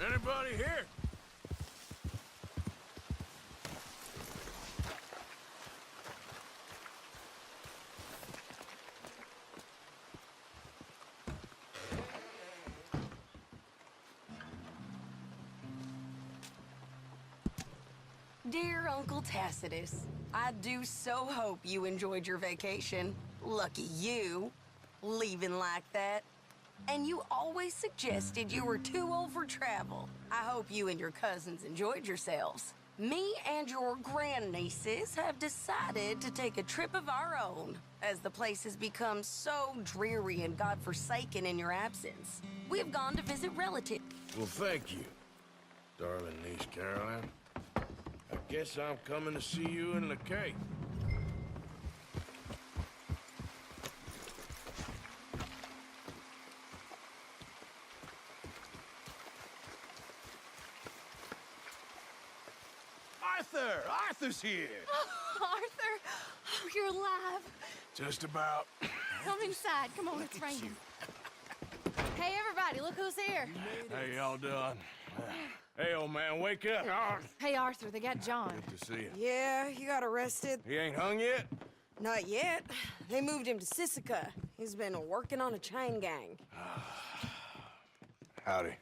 Anybody here? Dear Uncle Tacitus, I do so hope you enjoyed your vacation. Lucky you, leaving like that. And you always suggested you were too old for travel. I hope you and your cousins enjoyed yourselves. Me and your grandnieces have decided to take a trip of our own, as the place has become so dreary and godforsaken in your absence. We have gone to visit relatives. Well, thank you, darling niece Caroline. I guess I'm coming to see you in the Cape. Arthur! Arthur's here! Oh, Arthur! Oh, you're alive. Just about. Come inside. Come on, it's raining. Hey, everybody, look who's here. How y'all doing? Hey, old man, wake up. Hey, Arthur, they got John. Good to see you. Yeah, he got arrested. He ain't hung yet? Not yet. They moved him to Sisika. He's been working on a chain gang. Howdy.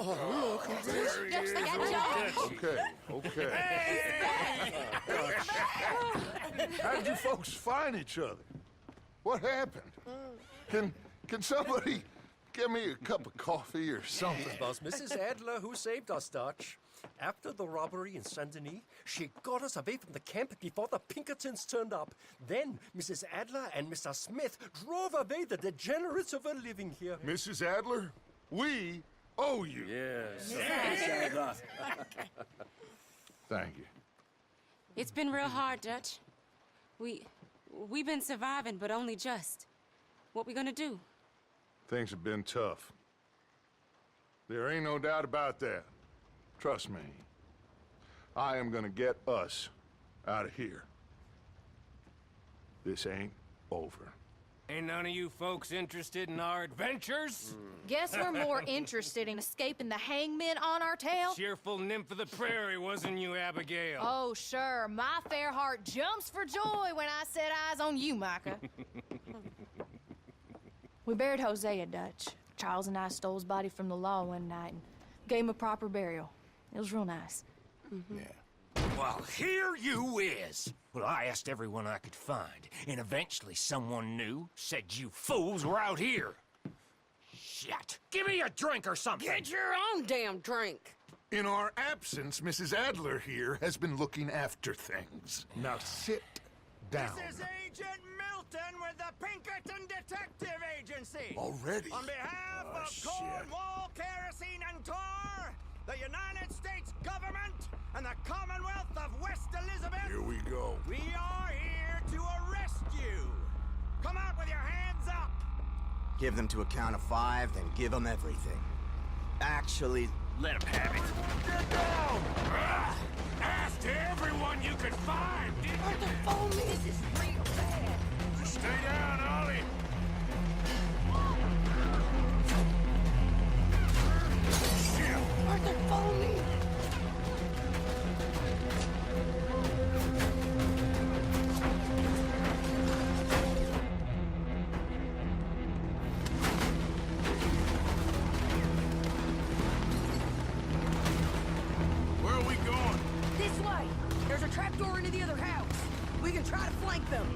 Oh, look who's this. Dutch, they got John. Okay. How did you folks find each other? What happened? Can somebody give me a cup of coffee or something? It was Mrs. Adler who saved us, Dutch. After the robbery in Saint-Denis, she got us away from the camp before the Pinkertons turned up. Then Mrs. Adler and Mr. Smith drove away the degenerates who were living here. Mrs. Adler, we owe you. Yes. Thank you. It's been real hard, Dutch. We've been surviving, but only just. What we gonna do? Things have been tough. There ain't no doubt about that. Trust me. I am gonna get us out of here. This ain't over. Ain't none of you folks interested in our adventures? Guess we're more interested in escaping the hangmen on our tail. Cheerful nymph of the prairie, wasn't you, Abigail? Oh, sure. My fair heart jumps for joy when I set eyes on you, Micah. We buried Hosea, Dutch. Charles and I stole his body from the law one night and gave him a proper burial. It was real nice. Yeah. Well, here you is. Well, I asked everyone I could find, and eventually someone new said you fools were out here. Shit. Give me a drink or something. Get your own damn drink. In our absence, Mrs. Adler here has been looking after things. Now sit down. This is Agent Milton with the Pinkerton Detective Agency. Already? On behalf of shit. Cornwall, Kerosene, and Tar, the United States government, and the Commonwealth of West Elizabeth. Here we go. We are here to arrest you. Come out with your hands up. Give them to a count of 5, then give them everything. Actually, Let him have it. Get down! Asked everyone you could find, didn't you? Arthur, phone me. This is real bad. Just stay down, Ollie. Shit! Arthur, phone me. Where are we going? This way. There's a trapdoor into the other house. We can try to flank them.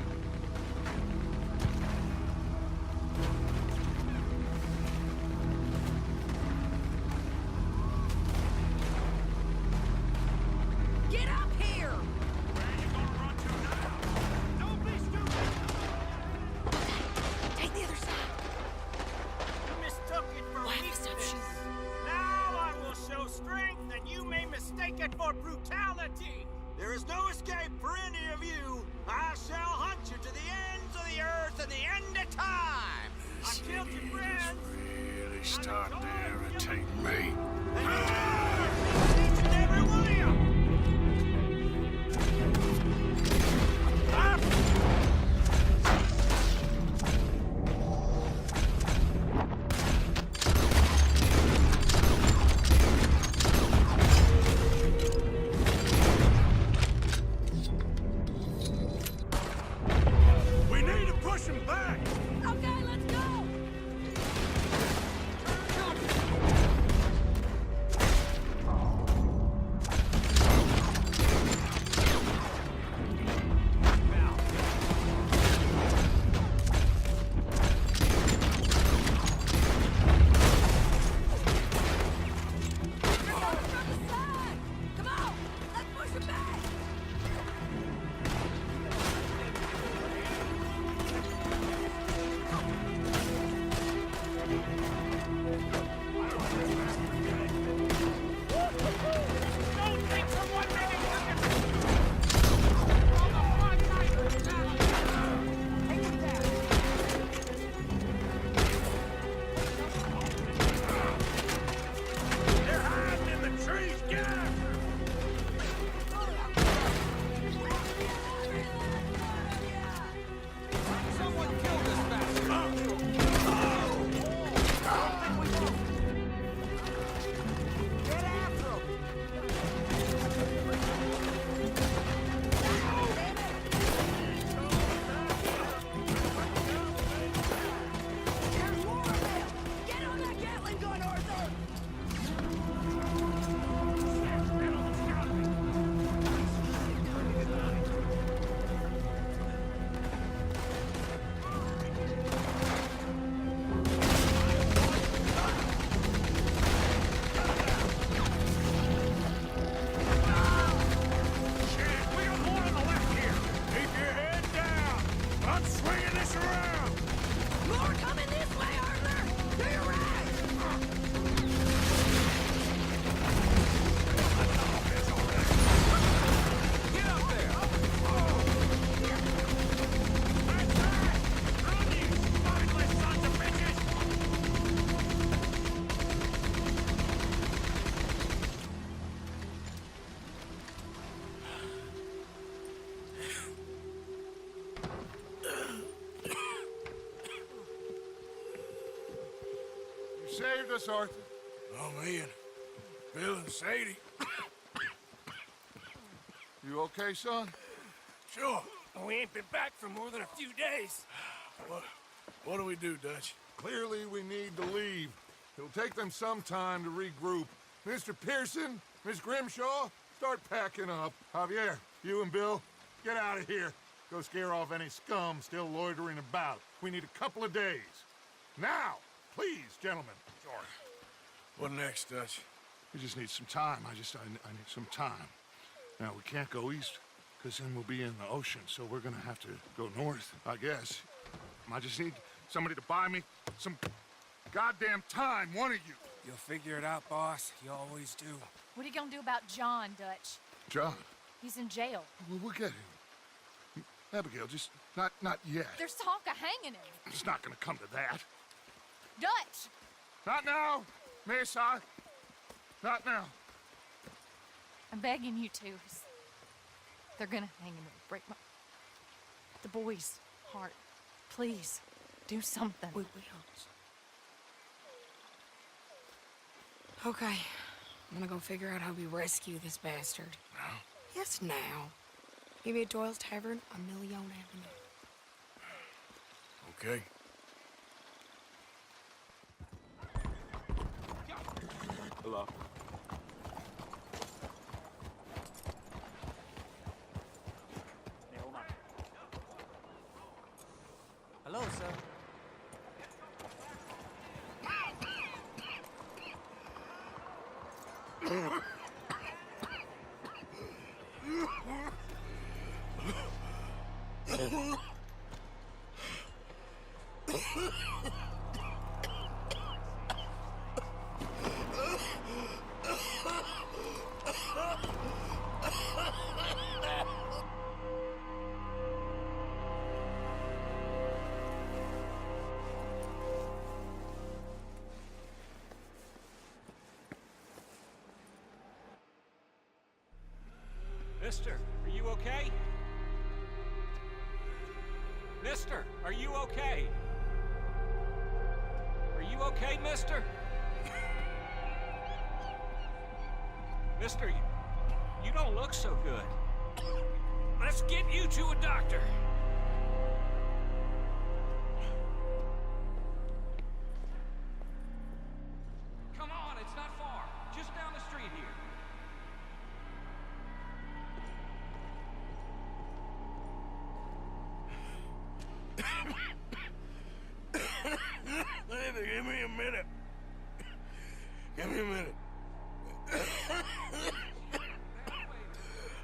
Get up here! Where are you gonna run to now? Don't be stupid. Take the other side. You mistook it for Why weakness. deception? Now I will show strength, and you may mistake it for brutality. There is no escape for any of you. I shall hunt you to the ends of the earth and the end of time. I killed your friends. Really starting to irritate me. And you are! Each and every one of you! saved us, Arthur. Oh, me and Bill and Sadie. You okay, son? Sure. We ain't been back for more than a few days. What do we do, Dutch? Clearly, we need to leave. It'll take them some time to regroup. Mr. Pearson, Miss Grimshaw, start packing up. Javier, you and Bill, get out of here. Go scare off any scum still loitering about. We need a couple of days. Now, please, gentlemen. Sure. What next, Dutch? We just need some time. I need some time. Now, we can't go east, because then we'll be in the ocean, so we're gonna have to go north, I guess. I just need somebody to buy me some goddamn time, one of you. You'll figure it out, boss. You always do. What are you gonna do about John, Dutch? John, He's in jail. we'll get him. Abigail, just not yet. There's talk of hanging him. It's not gonna come to that. Dutch! Not now, Miss. Not now. I'm begging you to. They're gonna hang him. It'll break the boy's heart. Please, do something. We will. Okay. I'm gonna go figure out how we rescue this bastard. Now? Yes, now. Maybe at Doyle's Tavern on Million Avenue. Okay. Hello. Hello, sir. Mister, are you okay? Mister, are you okay? Are you okay, mister? Mister, you don't look so good. Let's get you to a doctor. Come on, it's not far. Just down the street here. Give me a minute. Give me a minute.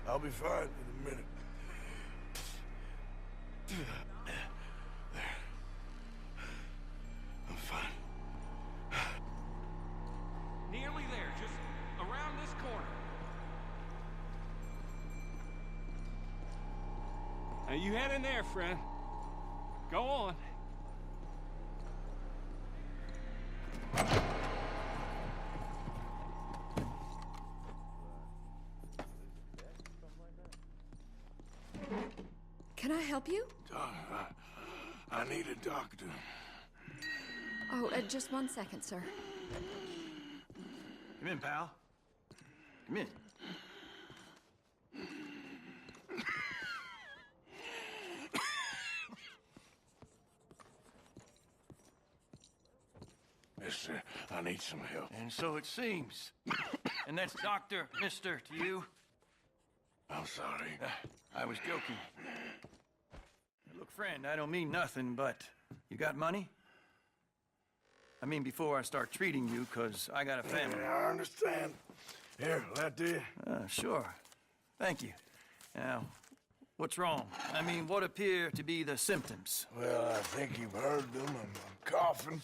I'll be fine in a minute. There. I'm fine. Nearly there, just around this corner. Now you head in there, friend. Go on. Can I help you? I need a doctor. Oh, just 1 second, sir. Come in, pal. Come in. Mister, I need some help. And so it seems. And that's Dr. Mister to you? I'm sorry. I was joking. Look, friend, I don't mean nothing, but you got money? I mean, before I start treating you, 'cause I got a family. Yeah, I understand. Here, that do you? Sure. Thank you. Now, what's wrong? I mean, what appear to be the symptoms? Well, I think you've heard them. I'm coughing.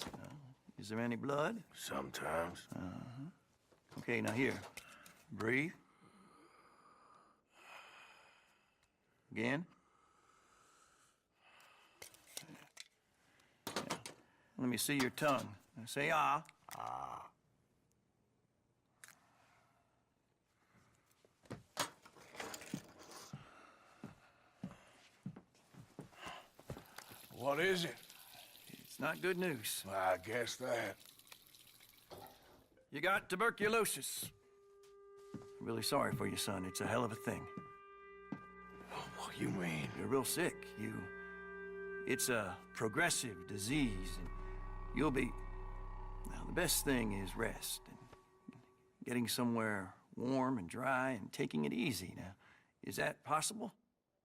Is there any blood? Sometimes. Okay, now here. Breathe. Again. Let me see your tongue. Now say ah. Ah. What is it? It's not good news. I guess that. You got tuberculosis. I'm really sorry for you, son. It's a hell of a thing. What do you mean? You're real sick. It's a progressive disease, and you'll be... Now, the best thing is rest, and getting somewhere warm and dry and taking it easy. Now, is that possible?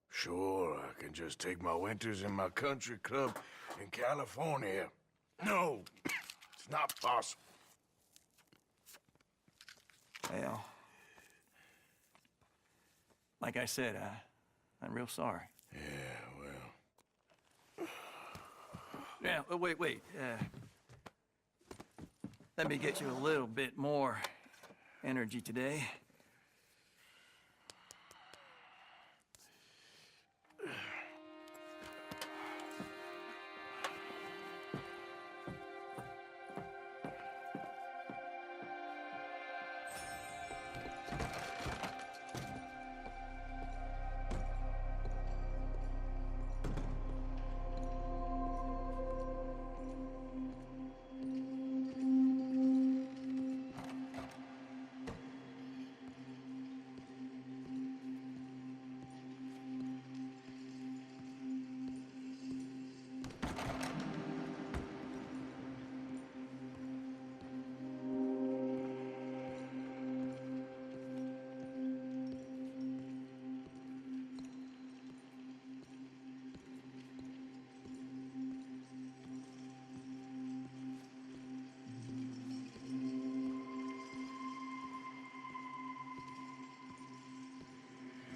Sure, I can just take my winters in my country club in California. No, it's not possible. Well, like I said, I'm real sorry. Yeah, well... Yeah, wait. Let me get you a little bit more energy today.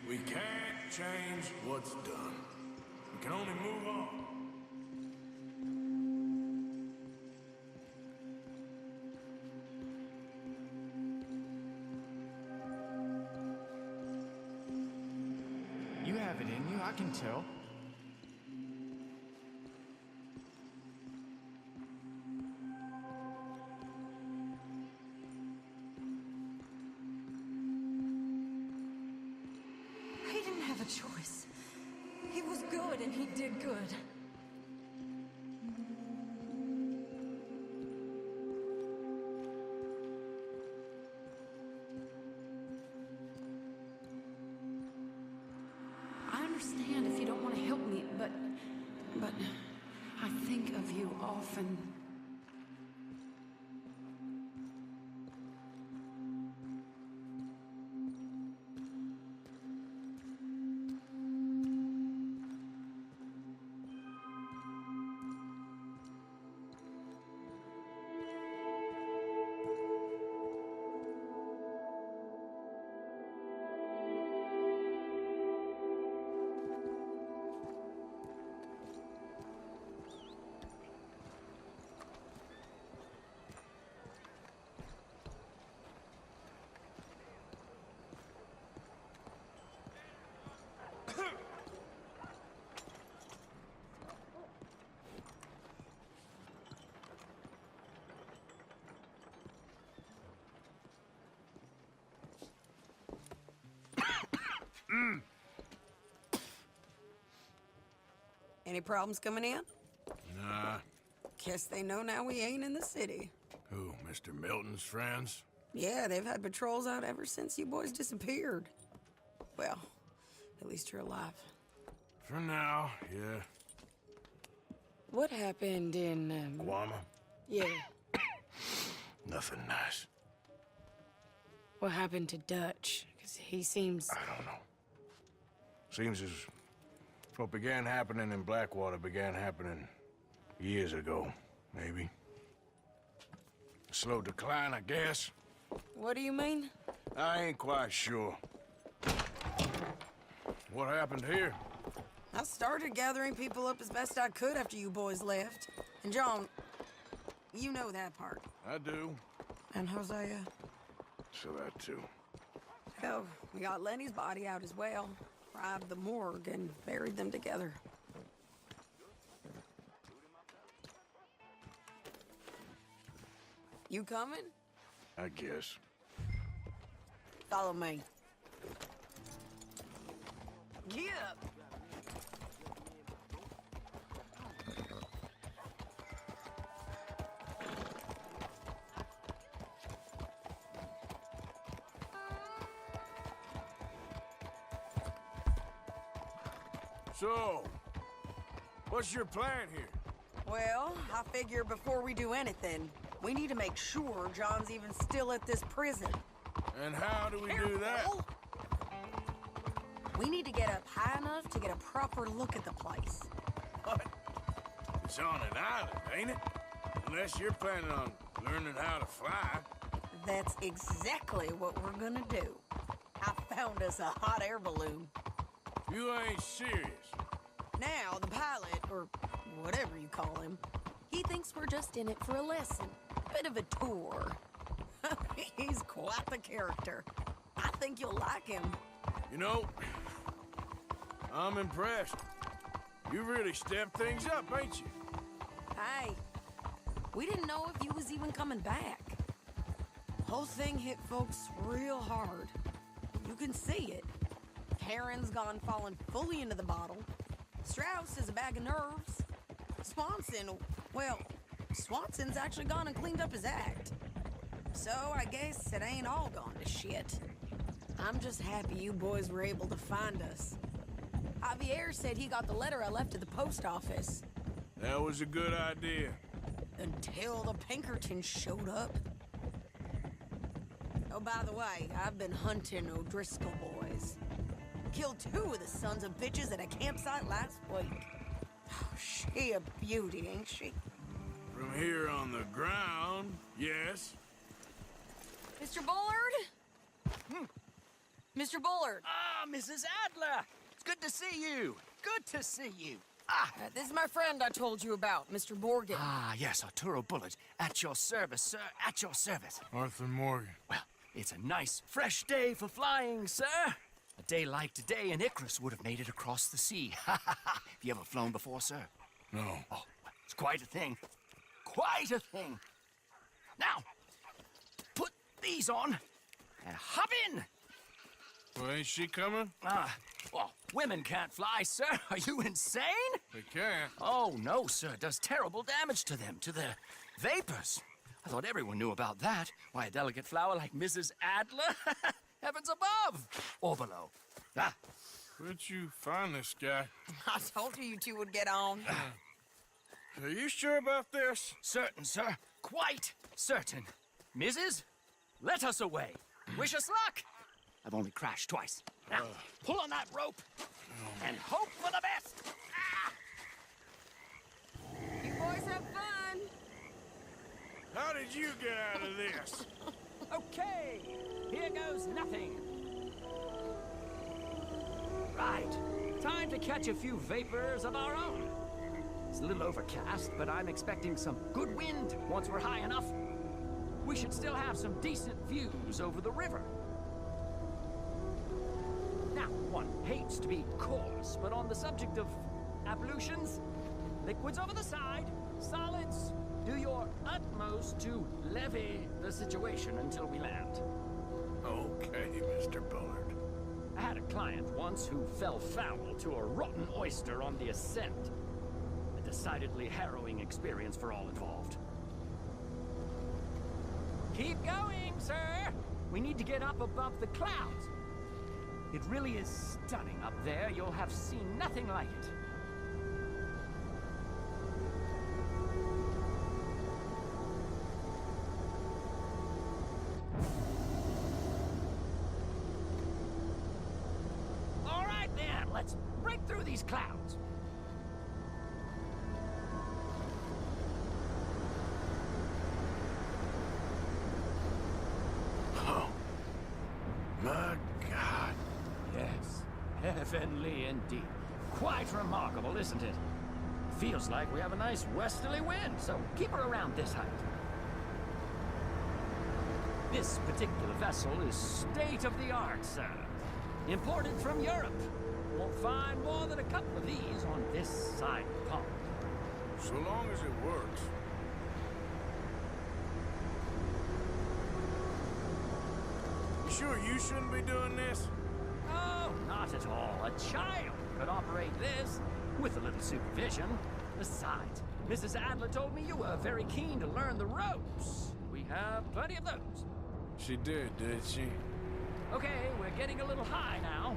We can't change what's done. We can only move on. You have it in you, I can tell. He didn't have a choice. He was good and he did good. I understand if you don't want to help me, but I think of you often. Any problems coming in? Nah. Guess they know now we ain't in the city. Who, Mr. Milton's friends? Yeah, they've had patrols out ever since you boys disappeared. Well, at least you're alive. For now, yeah. What happened in, Guama? Yeah. Nothing nice. What happened to Dutch? Because he seems... I don't know. Seems as what began happening in Blackwater began happening years ago, maybe. A slow decline, I guess. What do you mean? I ain't quite sure. What happened here? I started gathering people up as best I could after you boys left. And John, you know that part. I do. And Hosea? So that too. Hell, we got Lenny's body out as well. Robbed the morgue and buried them together. You coming? I guess. Follow me. Get up! So, what's your plan here? Well, I figure before we do anything, we need to make sure John's even still at this prison. And how do we do that? Careful! We need to get up high enough to get a proper look at the place. What? It's on an island, ain't it? Unless you're planning on learning how to fly. That's exactly what we're gonna do. I found us a hot air balloon. You ain't serious. Now, the pilot, or whatever you call him, he thinks we're just in it for a lesson. Bit of a tour. He's quite the character. I think you'll like him. You know, I'm impressed. You really stepped things up, ain't you? Hey, we didn't know if you was even coming back. The whole thing hit folks real hard. You can see it. Karen's gone falling fully into the bottle. Strauss is a bag of nerves. Swanson's actually gone and cleaned up his act. So I guess it ain't all gone to shit. I'm just happy you boys were able to find us. Javier said he got the letter I left at the post office. That was a good idea. Until the Pinkertons showed up. Oh, by the way, I've been hunting O'Driscoll boys. Killed 2 of the sons of bitches at a campsite last week. Oh, she a beauty, ain't she? From here on the ground, yes. Mr. Bullard? Mr. Bullard. Ah, Mrs. Adler! It's good to see you. Good to see you. This is my friend I told you about, Mr. Morgan. Ah, yes, Arturo Bullard. At your service, sir. At your service. Arthur Morgan. Well, it's a nice, fresh day for flying, sir. A day like today, an Icarus would have made it across the sea. Have you ever flown before, sir? No. Oh, it's quite a thing. Quite a thing. Now, put these on and hop in. Well, ain't she coming? Well, women can't fly, sir. Are you insane? They can't. Oh, no, sir. It does terrible damage to them, to their vapors. I thought everyone knew about that. Why, a delicate flower like Mrs. Adler? Heavens above! Or below. Where'd you find this guy? I told you two would get on. Are you sure about this? Certain, sir. Quite certain. Mrs., let us away. Wish us luck. I've only crashed twice. Now, pull on that rope and hope for the best. You boys have fun. How did you get out of this? Okay, here goes nothing. Right, time to catch a few vapors of our own. It's a little overcast, but I'm expecting some good wind once we're high enough. We should still have some decent views over the river. Now, one hates to be coarse, but on the subject of ablutions, liquids over the side, solids, do your utmost to levy the situation until we land. Okay, Mr. Bullard. I had a client once who fell foul to a rotten oyster on the ascent. A decidedly harrowing experience for all involved. Keep going, sir! We need to get up above the clouds. It really is stunning up there. You'll have seen nothing like it. All right, then. Let's break through these clouds. Oh, my God. Yes, heavenly indeed. Quite remarkable, isn't it? Feels like we have a nice westerly wind, so keep her around this height. This particular vessel is state-of-the-art, sir. Imported from Europe. Won't find more than a couple of these on this side of the pond. So long as it works. You sure you shouldn't be doing this? Oh, not at all. A child could operate this with a little supervision. Besides, Mrs. Adler told me you were very keen to learn the ropes. We have plenty of those. She did she? Okay, we're getting a little high now.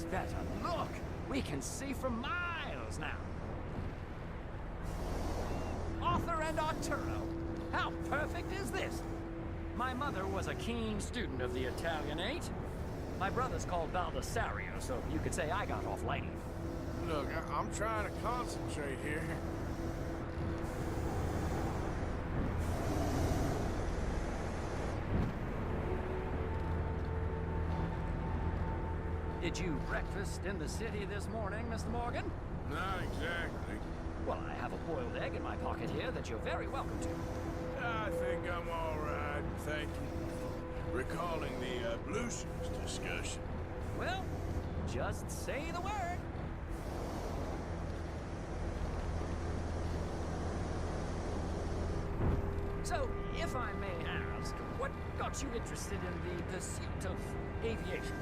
much better. Look, we can see for miles now. Arthur and Arturo. How perfect is this? My mother was a keen student of the Italianate. My brother's called Baldessario, so you could say I got off lightly. Look, I'm trying to concentrate here. Did you breakfast in the city this morning, Mr. Morgan? Not exactly. Well, I have a boiled egg in my pocket here that you're very welcome to. I think I'm all right, thank you. Recalling the ablutions discussion. Well, just say the word. So, if I may ask, what got you interested in the pursuit of aviation?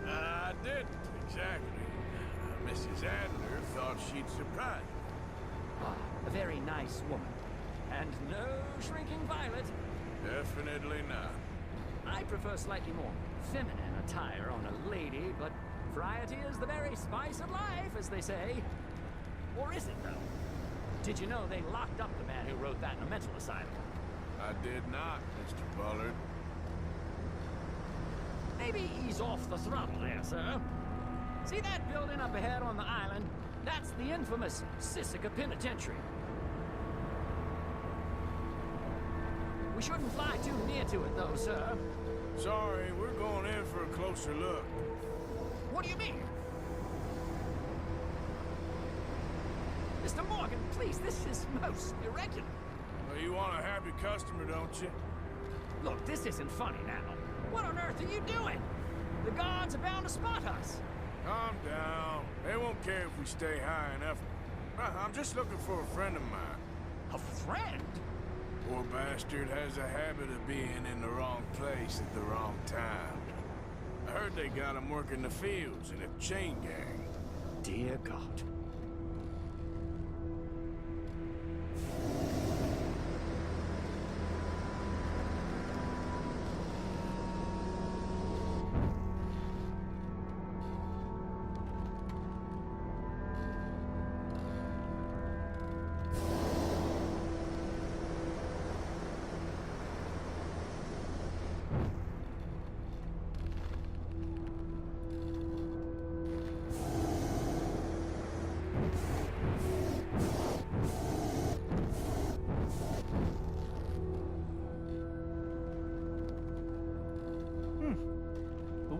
I didn't, exactly. Mrs. Adler thought she'd surprise me. Ah, a very nice woman. And no shrinking violet. Definitely not. I prefer slightly more feminine attire on a lady, but variety is the very spice of life, as they say. Or is it, though? Did you know they locked up the man who wrote that in a mental asylum? I did not, Mr. Bullard. Maybe ease off the throttle there, sir. See that building up ahead on the island? That's the infamous Sisika Penitentiary. We shouldn't fly too near to it, though, sir. Sorry, we're going in for a closer look. What do you mean? Mr. Morgan, please, this is most irregular. Well, you want a happy customer, don't you? Look, this isn't funny now. What on earth are you doing? The guards are bound to spot us. Calm down. They won't care if we stay high enough. I'm just looking for a friend of mine. A friend? Poor bastard has a habit of being in the wrong place at the wrong time. I heard they got him working the fields in a chain gang. Dear God.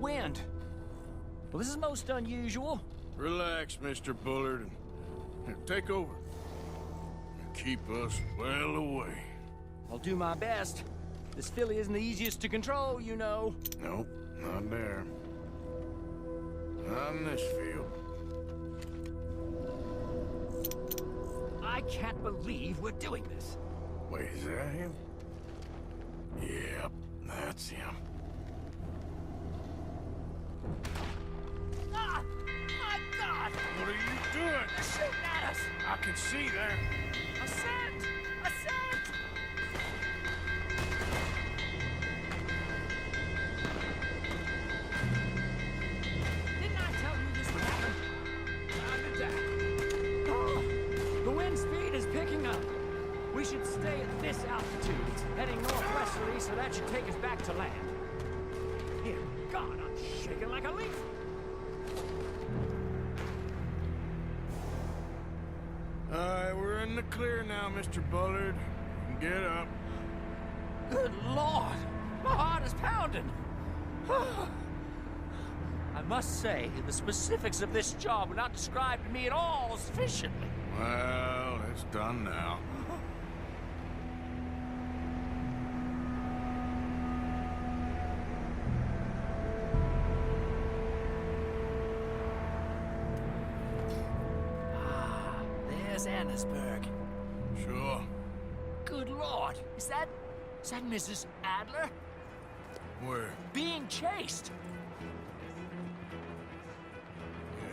Wind. Well, this is most unusual. Relax, Mr. Bullard, and here, take over. And keep us well away. I'll do my best. This filly isn't the easiest to control, you know. Nope, not there. Not in this field. I can't believe we're doing this. Wait, is that him? Yep, that's him. Ah! My God! What are you doing? They're shooting at us! I can see that. A scent! A scent! Didn't I tell you this would happen? How did that? Oh, the wind speed is picking up. We should stay at this altitude, heading northwesterly, so that should take us back to land. Dear God, I'm shaking like a leaf. All right, we're in the clear now, Mr. Bullard. You can get up. Good Lord! My heart is pounding! I must say, the specifics of this job were not described to me at all sufficiently. Well, it's done now. There's Annesburg. Sure. Good Lord! Is that Mrs. Adler? Where? Being chased!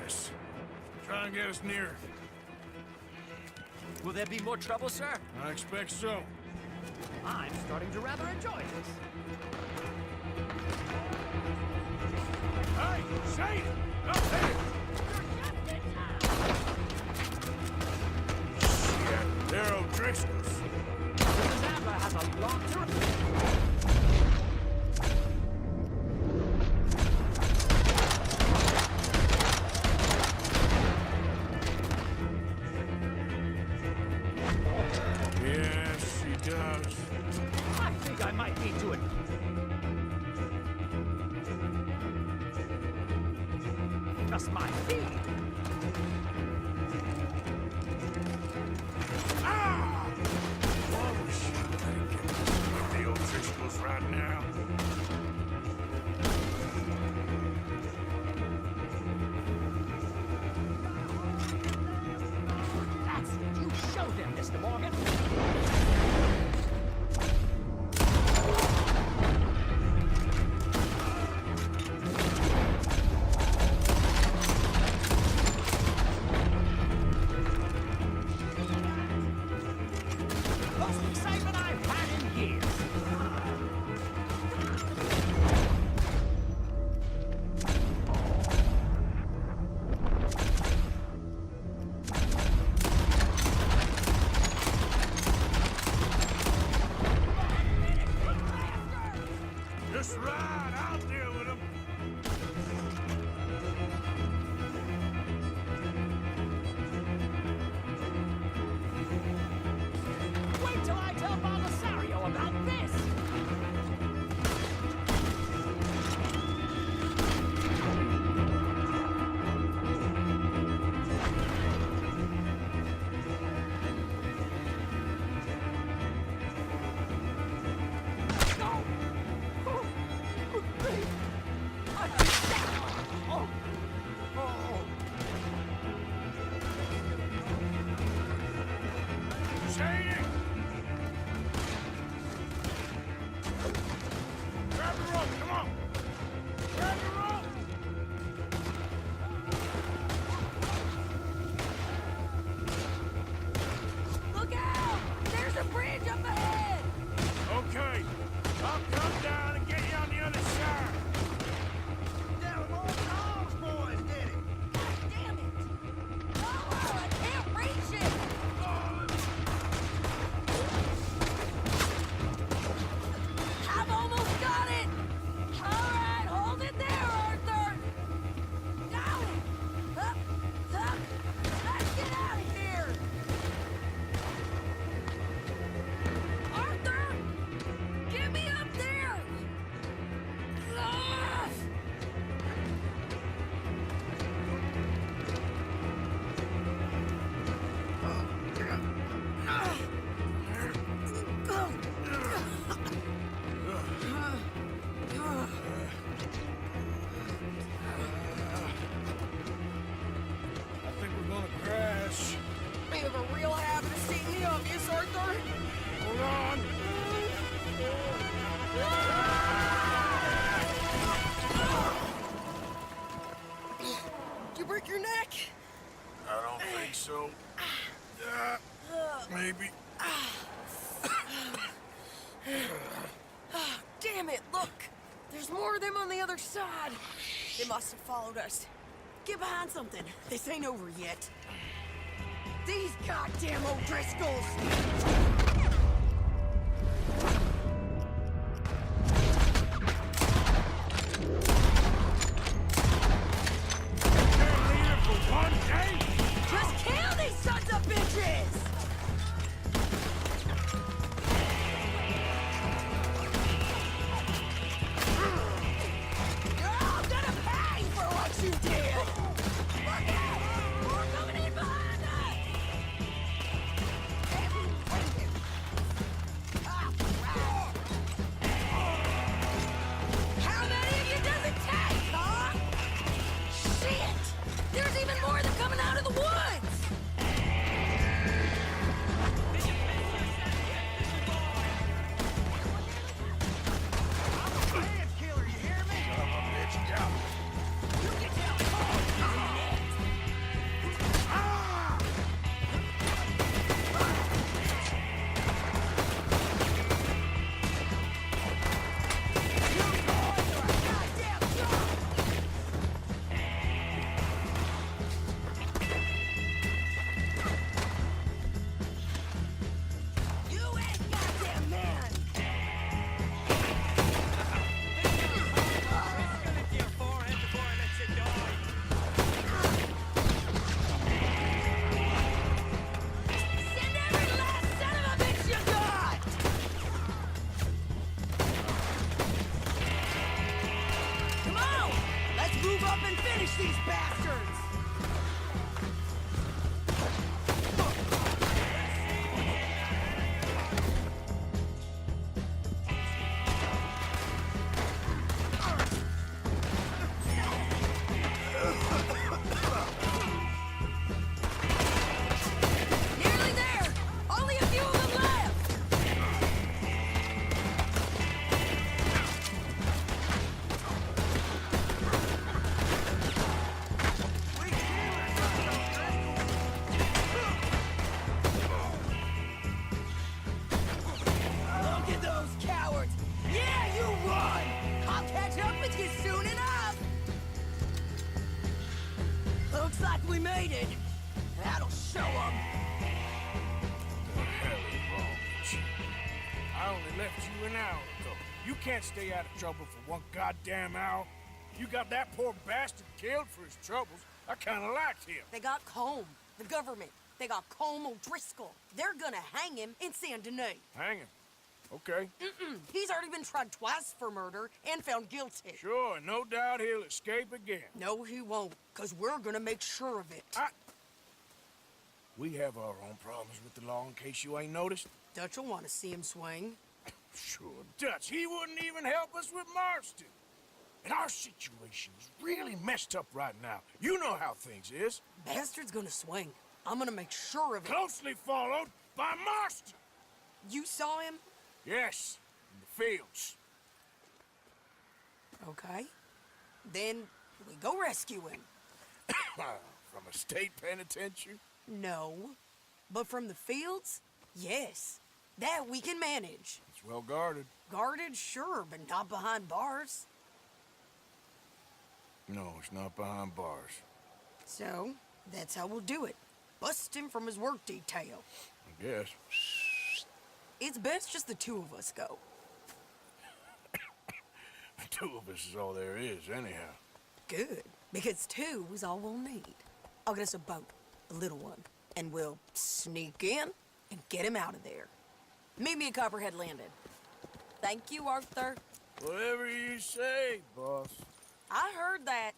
Yes. Try and get us nearer. Will there be more trouble, sir? I expect so. I'm starting to rather enjoy this. Hey, Shane! Shit, they're O'Driscoll's. Mrs. Adler has a lot to... Yes, she does. I think I might need to... Just my feet. Ah! Oh, shit. The O'Driscolls right now. That's it. You show them, Mr. Morgan. Most excitement I've had in years. Just ride, I'll deal with them. Wait till I tell Belisario about this! Shady! Grab the rope, come on! Grab the rope! Look out! There's a bridge up ahead! Okay, I'll come down and get you on the other side. Them old Tom's boys did it. Damn it! Oh, I can't reach it! I've almost got it! All right, hold it there, Arthur! Got it! Up, up! Let's get out of here! Arthur! Get me up there! Ah! I think we're gonna crash. You have a real habit of stating the obvious, Arthur. Hold on. Did you break your neck? I don't think so. Maybe. Damn it, look! There's more of them on the other side. They must have followed us. Get behind something. This ain't over yet. These goddamn O'Driscolls! Can't leave it for one day. Just kill these sons of bitches! I'm gonna pay for what you did! Look out! More coming in behind us! Everyone, I only left you an hour ago. You can't stay out of trouble for one goddamn hour. You got that poor bastard killed for his troubles. I kinda liked him. They got Combe, the government. They got Combe O'Driscoll. They're gonna hang him in Saint Denis. Hang him. Okay. He's already been tried twice for murder and found guilty. Sure, and no doubt he'll escape again. No, he won't, because we're gonna make sure of it. We have our own problems with the law in case you ain't noticed. Dutch will want to see him swing. Sure, Dutch, he wouldn't even help us with Marston. And our situation is really messed up right now. You know how things is. Bastard's gonna swing. I'm gonna make sure of it. Closely followed by Marston. You saw him? Yes, in the fields. Okay. Then we go rescue him. From a state penitentiary? No. But from the fields? Yes. That we can manage. It's well guarded. Guarded, sure, but not behind bars. No, it's not behind bars. So, that's how we'll do it. Bust him from his work detail. I guess. It's best just the two of us go. The two of us is all there is, anyhow. Good, because two is all we'll need. I'll get us a boat, a little one, and we'll sneak in and get him out of there. Meet me at Copperhead Landing. Thank you, Arthur. Whatever you say, boss. I heard that.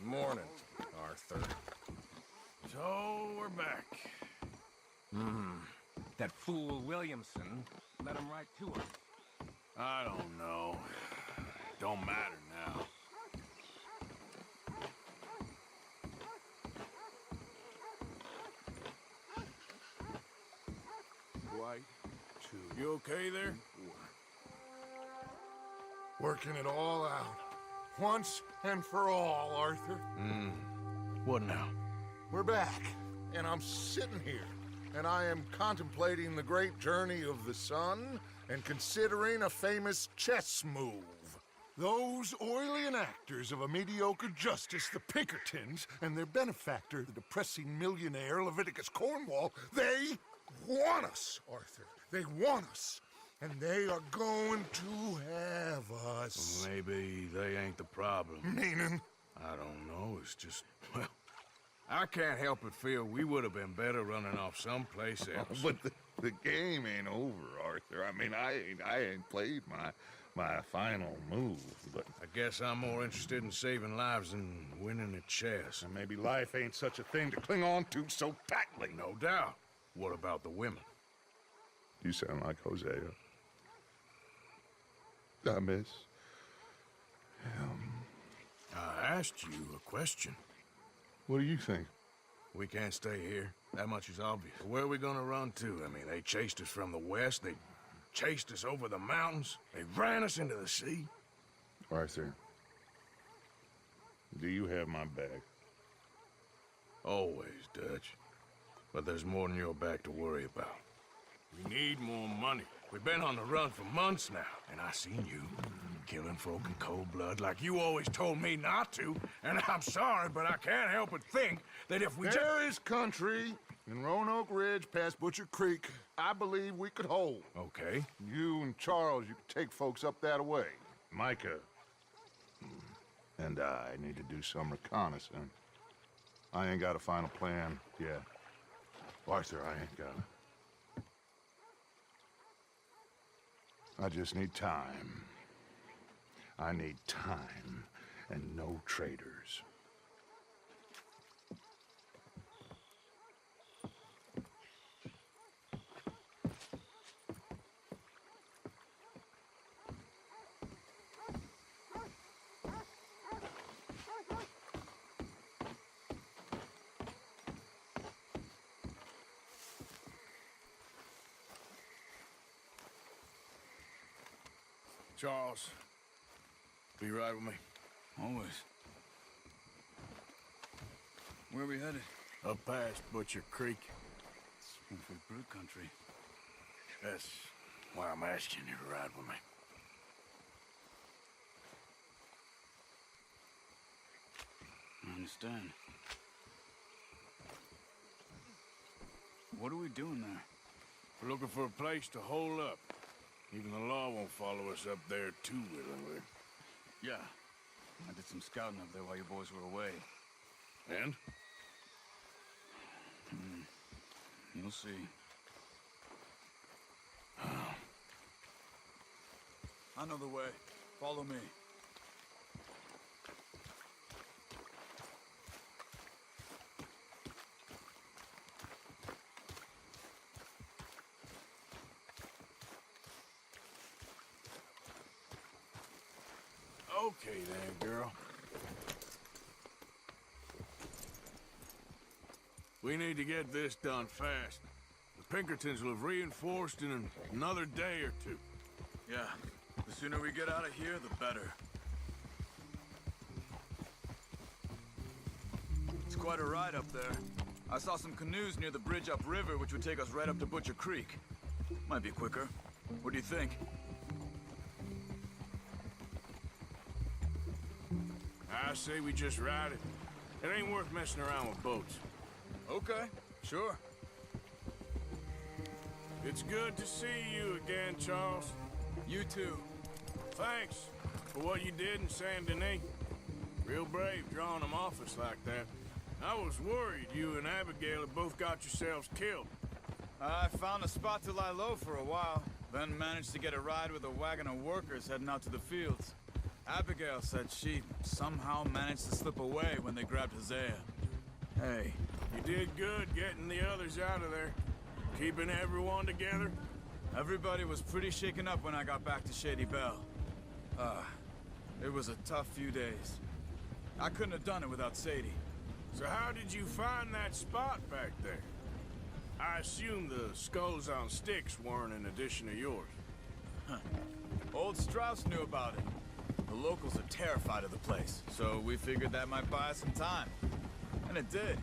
Morning, Arthur. So, we're back. That fool Williamson let him right to us. I don't know. Don't matter now. White, two. You okay there? Working it all out. Once and for all, Arthur. What now? We're back, and I'm sitting here, and I am contemplating the great journey of the sun and considering a famous chess move. Those oily enactors of a mediocre justice, the Pinkertons, and their benefactor, the depressing millionaire Leviticus Cornwall, they want us, Arthur. They want us. And they are going to have us. Maybe they ain't the problem. Meaning? I don't know. It's just, well, I can't help but feel we would have been better running off someplace else. But the game ain't over, Arthur. I mean, I ain't played my final move, but I guess I'm more interested in saving lives than winning at chess. and maybe life ain't such a thing to cling on to so tightly. No doubt. What about the women? You sound like Hosea. I miss him. I asked you a question. What do you think? We can't stay here. That much is obvious. Where are we gonna run to? I mean, they chased us from the west. They chased us over the mountains. They ran us into the sea. Arthur, do you have my back? Always, Dutch. But there's more than your back to worry about. We need more money. We've been on the run for months now, and I seen you killing folk in cold blood like you always told me not to. And I'm sorry, but I can't help but think that if we There is country in Roanoke Ridge past Butcher Creek I believe we could hold. Okay. You and Charles, you could take folks up that way. Micah and I need to do some reconnaissance. I ain't got a final plan yet. Arthur, I ain't got it. I just need time. I need time and no traitors. Charles, be right with me. Always. Where are we headed? Up past Butcher Creek. Springfield Brute Country. That's why I'm asking you to ride with me. I understand. What are we doing there? We're looking for a place to hole up. Even the law won't follow us up there too willingly. Yeah. I did some scouting up there while you boys were away. And? You'll see. I know the way. Follow me. Okay then, girl. We need to get this done fast. The Pinkertons will have reinforced in another day or two. Yeah. The sooner we get out of here, the better. It's quite a ride up there. I saw some canoes near the bridge upriver, which would take us right up to Butcher Creek. Might be quicker. What do you think? I say we just ride it. It ain't worth messing around with boats. Okay, sure. It's good to see you again, Charles. You too. Thanks for what you did in Saint Denis. Real brave drawing them off us like that. I was worried you and Abigail had both got yourselves killed. I found a spot to lie low for a while, then managed to get a ride with a wagon of workers heading out to the fields. Abigail said she somehow managed to slip away when they grabbed Hosea. Hey. You did good getting the others out of there. Keeping everyone together. Everybody was pretty shaken up when I got back to Shady Belle. It was a tough few days. I couldn't have done it without Sadie. So how did you find that spot back there? I assume the skulls on sticks weren't an addition of yours. Huh. Old Strauss knew about it. The locals are terrified of the place, so we figured that might buy us some time. And it did.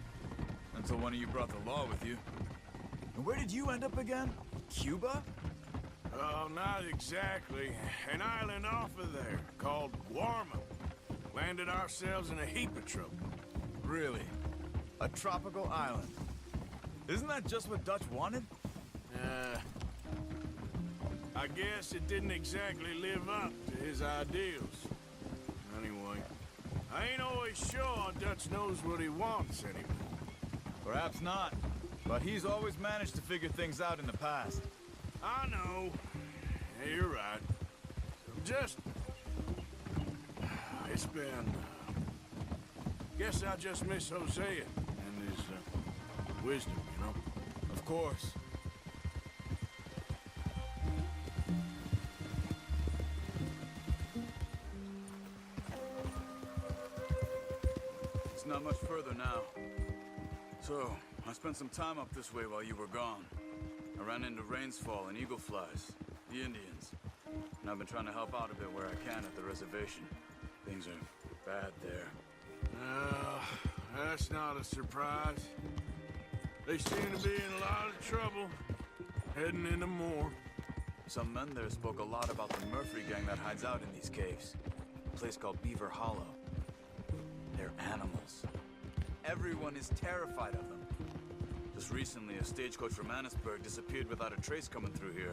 Until one of you brought the law with you. And where did you end up again? Cuba? Oh, not exactly. An island off of there, called Guarma. Landed ourselves in a heap of trouble. Really? A tropical island? Isn't that just what Dutch wanted? I guess it didn't exactly live up to his ideals. Anyway, I ain't always sure Dutch knows what he wants anymore. Perhaps not, but he's always managed to figure things out in the past. I know. Yeah, you're right. Just... It's been... Guess I just miss Hosea and his wisdom, you know? Of course. It's not much further now. So, I spent some time up this way while you were gone. I ran into Rainsfall and Eagle Flies, the Indians. And I've been trying to help out a bit where I can at the reservation. Things are bad there. That's not a surprise. They seem to be in a lot of trouble, heading into more. Some men there spoke a lot about the Murphy gang that hides out in these caves. A place called Beaver Hollow. They're animals. Everyone is terrified of them. Just recently, a stagecoach from Annisburg disappeared without a trace coming through here.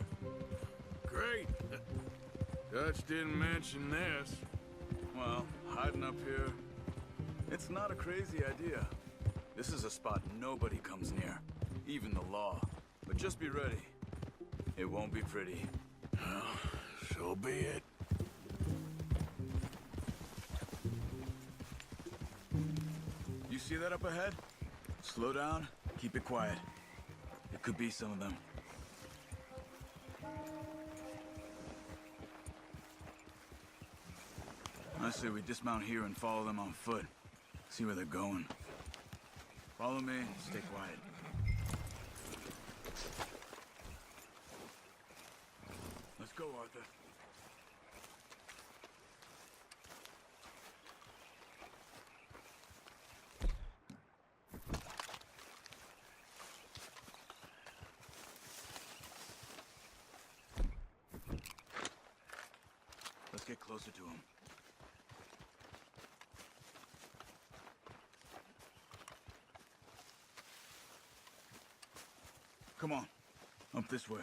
Great. Dutch didn't mention this. Well, hiding up here, it's not a crazy idea. This is a spot nobody comes near, even the law. But just be ready. It won't be pretty. Well, so be it. You see that up ahead? Slow down, keep it quiet. It could be some of them. I say we dismount here and follow them on foot. See where they're going. Follow me and stay quiet. Let's go, Arthur. get closer to him. Come on. Up this way.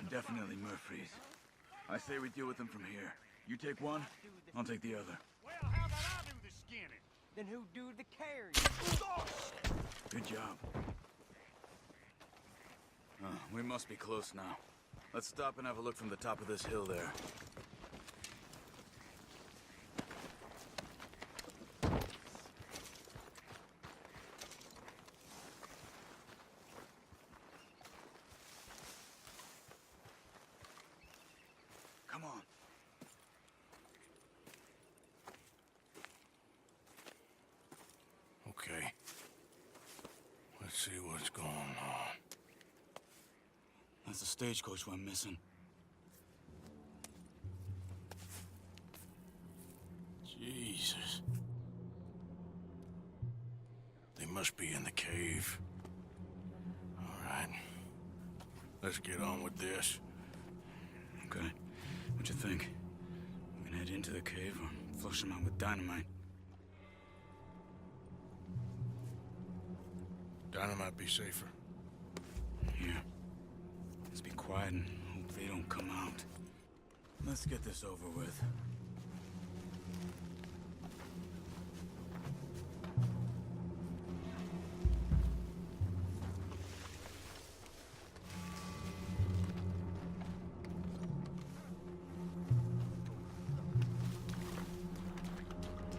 Definitely Murphy's. I say we deal with them from here. You take one, I'll take the other. Well, how about I do the skinning? Then who do the carrying? Good job. We must be close now. Let's stop and have a look from the top of this hill there. Come on. Okay. Let's see what's going on. That's the stagecoach we're missing. Jesus. They must be in the cave. All right. Let's get on with this. Okay. What you think? We can head into the cave or flush them out with dynamite? Dynamite be safer. Yeah. Let's be quiet and hope they don't come out. Let's get this over with.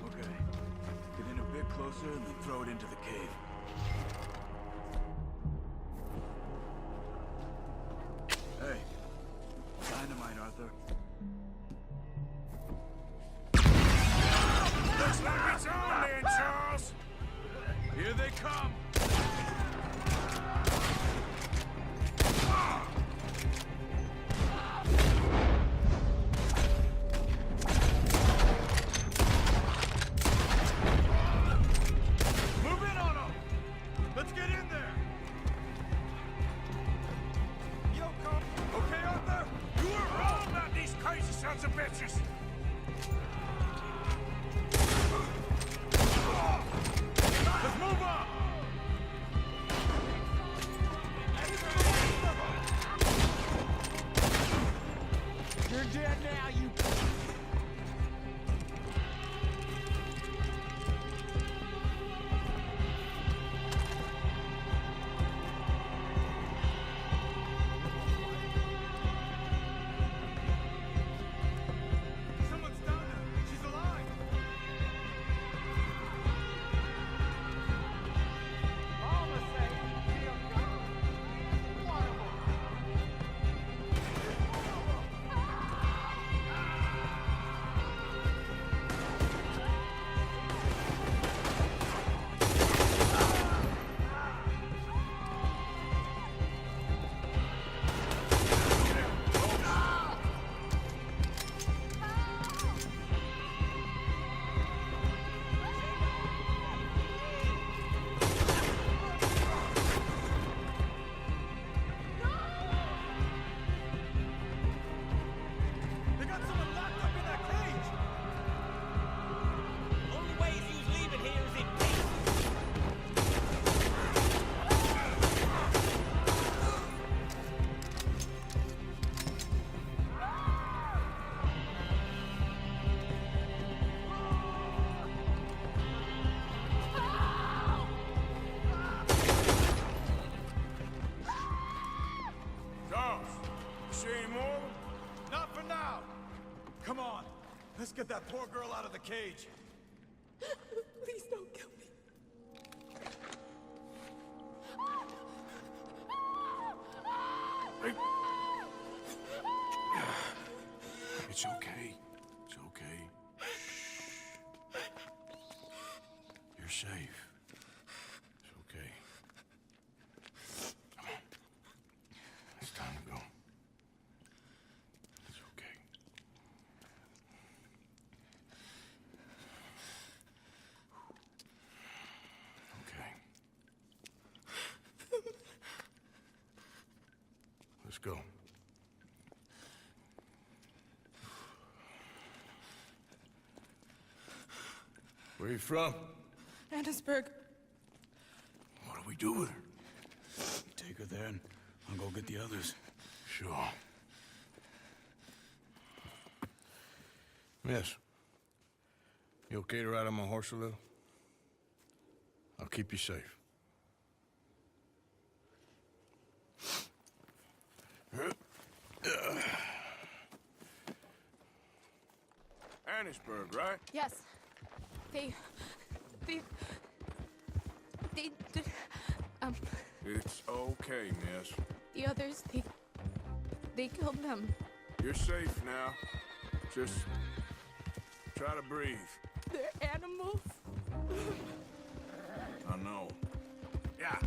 Okay. Get in a bit closer and then throw it into the cave. Hey, dynamite, Arthur. Looks like it's on then, Charles. Here they come. Move in on them! Let's get in there! Okay, Arthur? You were wrong about these crazy sons of bitches! Let's move on! You're dead now, you... Someone's down there! She's alive! Almost safe. Feel good. One of them. They got someone locked up in that cage! Only way he's leaving here is in peace! Charles, you see any more? Not for now! Come on! Let's get that poor girl out of the cage! Please don't kill me. Hey. It's okay. It's okay. You're safe. It's okay. Come on. It's time to go. go. Where you from? Annisburg. What do we do with her? Take her there and I'll go get the others. Sure. Miss, you okay to ride on my horse a little? I'll keep you safe. Annisburg, right? Yes. They... It's okay, miss. The others, they killed them. You're safe now. Just try to breathe. They're animals. I know. Yeah.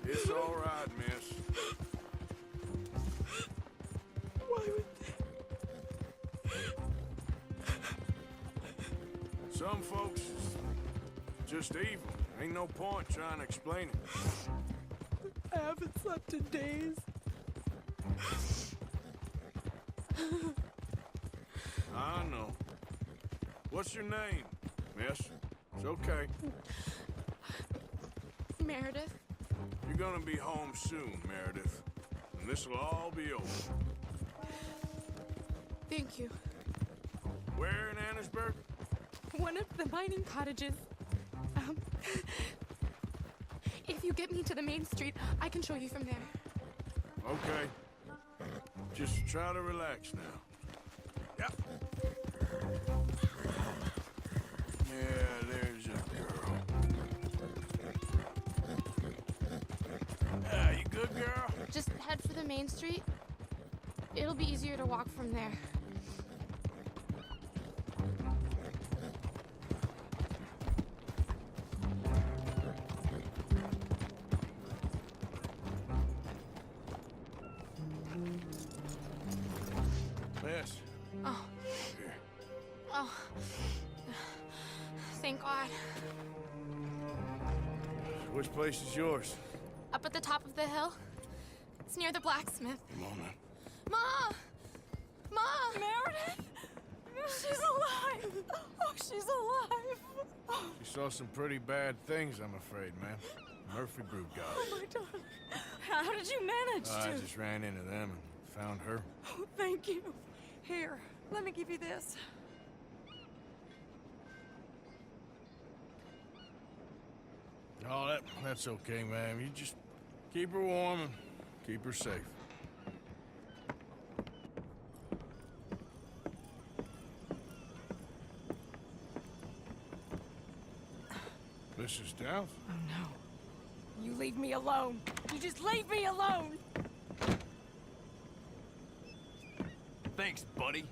It's all right, miss. Why would Some folks just evil. Ain't no point trying to explain it. I haven't slept in days. I know. What's your name, miss? It's okay. Meredith. You're gonna be home soon, Meredith. And this'll all be over. Thank you. Where in Annisburg? One of the mining cottages. If you get me to the main street, I can show you from there. Okay. Just try to relax now. Yep. Yeah, there's a girl. You good, girl? Just head for the main street. It'll be easier to walk from there. Miss. Oh. Here. Oh. Thank God. Which place is yours? Up at the top of the hill. It's near the blacksmith. Come on, man. Ma! Ma! Meredith! She's alive! Oh, she's alive! She saw some pretty bad things, I'm afraid, man. Murphy Brood got her. Oh, my darling. How did you manage I to? just ran into them and found her. Oh, thank you. Here, let me give you this. Oh, that's okay, ma'am. You just keep her warm and keep her safe. Mrs. Downs? Oh, no. You leave me alone. You just leave me alone. Thanks, buddy.